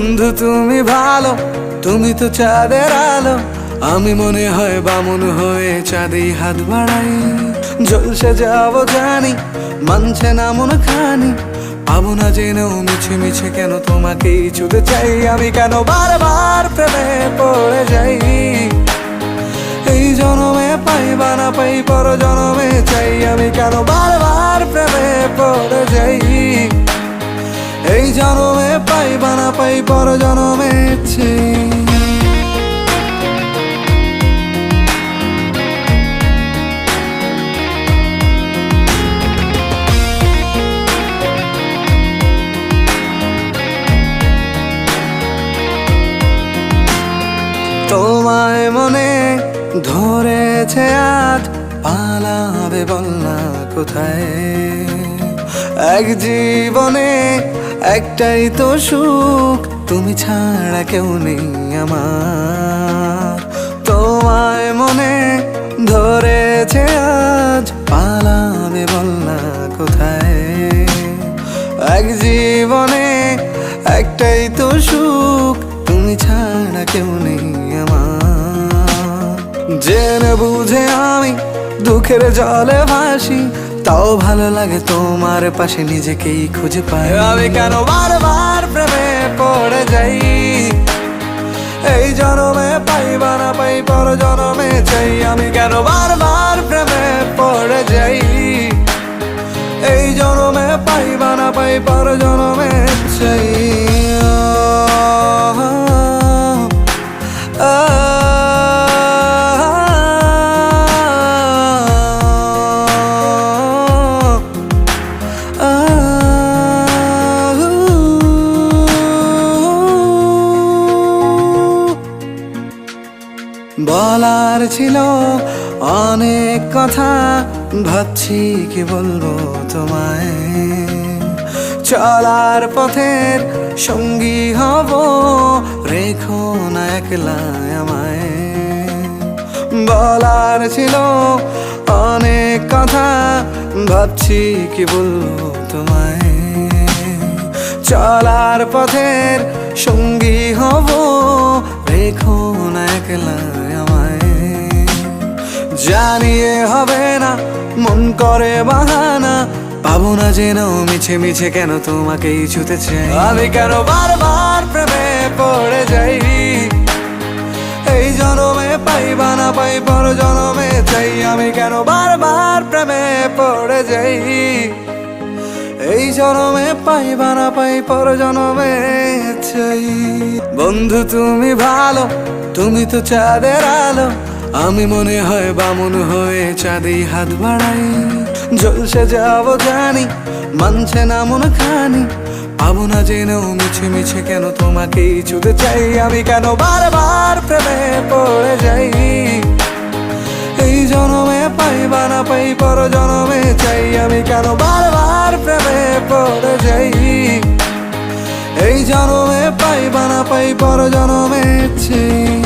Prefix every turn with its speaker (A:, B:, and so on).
A: বন্ধু তুমি ভালো, তুমি তো চাঁদের আলো। আমি মনে হয় বামুন হয়ে চাঁদে হাত বাড়াই। জলসে যাবো জানি, মানছে না মন খানি। পাবো না জেনেও মিছে মিছে কেন তোমাকেই ছুতে চাই। আমি কেন বারবার প্রেমে পড়ে যাই। এই জনমে পাই বা না পাই, পর জনমে চাই। আমি কেন বারবার প্রেমে পড়ে যাই। এই জনমে পাই বা না পাই, পর জনমে চাই। তোমায় মনে ধরেছে আজ, পালাবে বল না কোথায়। এক জীবনে একটাই তো সুখ, তুমি ছাড়া কেউ নেই আমার। তোমায় মনে ধরেছে আজ, পালাবে বল না কোথায়। এক জীবনে একটাই তো সুখ, তুমি ছাড়া কেউ নেই আমার। জেনে বুঝে আমি দুঃখের জলে ভাসি, তাও ভালো লাগে তোমার পাশে নিজেকেই খুঁজে পাই। আমি কেন বারবার প্রেমে পড়ে যাই। এই জনমে পাই বা না পাই, পর জনমে চাই। আমি কেন বারবার প্রেমে পড়ে যাই। এই জনমে পাই বা না পাই, পর জনমে চাই। বলার ছিল অনেক কথা, ভাবছি কি বলবো তোমায়। চলার পথের সঙ্গী হব, রেখো না একলা আমায়। বলার ছিল অনেক কথা, ভাবছি কি বলবো তোমায়। চলার পথের সঙ্গী হব, রেখো না একলা আমায়। জানিয়ে হবে না, মন করে বাহানা। পাবো না জেনেও মিছে মিছে কেন তোমাকেই ছুতে চাই। আমি কেন বারবার প্রেমে পড়ে যাই। এই জনমে পাই বা না পাই, পর জনমে চাই। আমি কেন বারবার প্রেমে পড়ে যাই। এই জনমে পাই বা না পাই, পর জনমে চাই। বন্ধু তুমি ভালো, তুমি তো চাঁদের আলো। আমি মনে হয় বামুন হয়ে চাঁদে হাত বাড়াই। জলসে যাবো জানি, মানছে না মন খানি। পাবো না জেনেও মিছে মিছে কেন তোমাকেই ছুতে চাই। আমি কেন বারবার প্রেমে পড়ে যাই। এই জনমে পাই বা না পাই, পর জনমে চাই। আমি কেন বারবার প্রেমে পড়ে যাই। এই জনমে পাই বা না পাই, পর জনমে চাই।